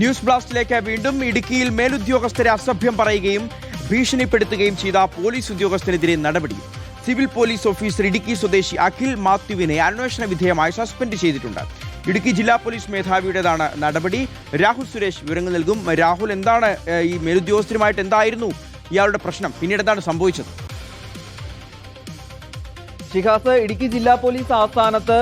News ബ്ലാസ്റ്റിലേക്ക് വീണ്ടും. ഇടുക്കിയിൽ മേലുദ്യോഗസ്ഥരെ അസഭ്യം പറയുകയും ഭീഷണിപ്പെടുത്തുകയും ചെയ്ത പോലീസ് ഉദ്യോഗസ്ഥനെതിരെ നടപടി. സിവിൽ പോലീസ് ഓഫീസർ ഇടുക്കി സ്വദേശി അഖിൽ മാത്യുവിനെ അന്വേഷണ വിധേയമായി സസ്പെൻഡ് ചെയ്തിട്ടുണ്ട്. ഇടുക്കി ജില്ലാ പോലീസ് മേധാവിയുടേതാണ് നടപടി. രാഹുൽ സുരേഷ് വിവരങ്ങൾ നൽകും. രാഹുൽ, എന്താണ് ഈ മേലുദ്യോഗസ്ഥരുമായിട്ട് എന്തായിരുന്നു ഇയാളുടെ പ്രശ്നം? പിന്നീട് എന്താണ് സംഭവിച്ചത്? ഷിഹാസ്, ഇടുക്കി ജില്ലാ പോലീസ് ആസ്ഥാനത്ത്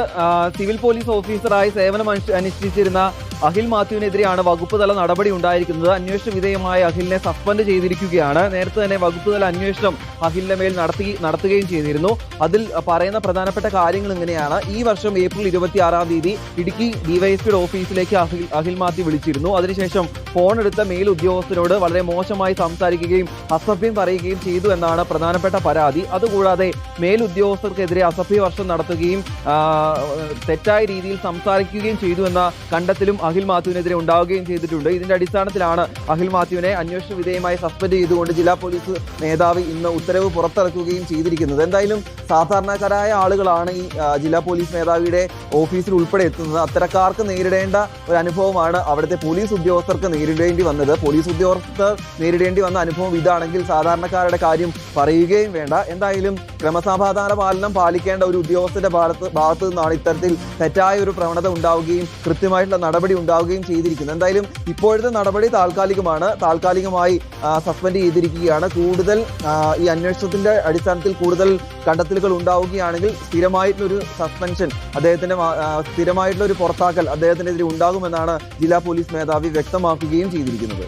സിവിൽ പോലീസ് ഓഫീസറായി സേവനം അനുഷ്ഠിച്ചിരുന്ന അഖിൽ മാത്യുവിനെതിരെയാണ് വകുപ്പ് തല നടപടി ഉണ്ടായിരിക്കുന്നത്. അന്വേഷണ വിധേയമായ അഖിലിനെ സസ്പെൻഡ് ചെയ്തിരിക്കുകയാണ്. നേരത്തെ തന്നെ വകുപ്പ് തല അന്വേഷണം അഖിലിന്റെ മേൽ നടത്തുകയും ചെയ്തിരുന്നു. അതിൽ പറയുന്ന പ്രധാനപ്പെട്ട കാര്യങ്ങൾ ഇങ്ങനെയാണ്. ഈ വർഷം ഏപ്രിൽ 26-ാം തീയതി ഇടുക്കി ഡിവൈഎസ്പിയുടെ ഓഫീസിലേക്ക് അഖിൽ മാത്യു വിളിച്ചിരുന്നു. അതിനുശേഷം ഫോൺ എടുത്ത മേൽ ഉദ്യോഗസ്ഥരോട് വളരെ മോശമായി സംസാരിക്കുകയും അസഭ്യം പറയുകയും ചെയ്തു എന്നാണ് പ്രധാനപ്പെട്ട പരാതി. അതുകൂടാതെ മേൽ ഉദ്യോഗസ്ഥർക്കെതിരെ അസഭ്യവർഷം നടത്തുകയും തെറ്റായ രീതിയിൽ സംസാരിക്കുകയും ചെയ്തു എന്ന കണ്ടെത്തലും അഖിൽ മാത്യുവിനെതിരെ ഉണ്ടാവുകയും ചെയ്തിട്ടുണ്ട്. ഇതിന്റെ അടിസ്ഥാനത്തിലാണ് അഖിൽ മാത്യുവിനെ അന്വേഷണ വിധേയമായി സസ്പെൻഡ് ചെയ്തുകൊണ്ട് ജില്ലാ പോലീസ് മേധാവി ഇന്ന് ഉത്തരവ് പുറത്തിറക്കുകയും ചെയ്തിരിക്കുന്നത്. എന്തായാലും സാധാരണക്കാരായ ആളുകളാണ് ഈ ജില്ലാ പോലീസ് മേധാവിയുടെ ഓഫീസിൽ ഉൾപ്പെടെ എത്തുന്നത്. അത്തരക്കാർക്ക് നേരിടേണ്ട ഒരു അനുഭവമാണ് അവിടുത്തെ പോലീസ് ഉദ്യോഗസ്ഥർക്ക് നേരിടേണ്ടി വന്നത്. പോലീസ് ഉദ്യോഗസ്ഥർ നേരിടേണ്ടി വന്ന അനുഭവം ഇതാണെങ്കിൽ സാധാരണക്കാരുടെ കാര്യം പറയുകയും വേണ്ട. എന്തായാലും ക്രമസമാധാന പാലനം പാലിക്കേണ്ട ഒരു ഉദ്യോഗസ്ഥന്റെ ഭാഗത്ത് നിന്നാണ് ഇത്തരത്തിൽ തെറ്റായ ഒരു പ്രവണത ഉണ്ടാവുകയും കൃത്യമായിട്ടുള്ള നടപടി ഉണ്ടാവുകയും ചെയ്തിരിക്കുന്നത്. എന്തായാലും ഇപ്പോഴത്തെ നടപടി താൽക്കാലികമായി സസ്പെൻഡ് ചെയ്തിരിക്കുകയാണ്. കൂടുതൽ ഈ അന്വേഷണത്തിന്റെ അടിസ്ഥാനത്തിൽ കൂടുതൽ കണ്ടെത്തലുകൾ ഉണ്ടാവുകയാണെങ്കിൽ സ്ഥിരമായിട്ടുള്ളൊരു സസ്പെൻഷൻ സ്ഥിരമായിട്ടുള്ള ഒരു പുറത്താക്കൽ അദ്ദേഹത്തിനെതിരെ ഉണ്ടാകുമെന്നാണ് ജില്ലാ പോലീസ് മേധാവി വ്യക്തമാക്കുകയും ചെയ്തിരിക്കുന്നത്.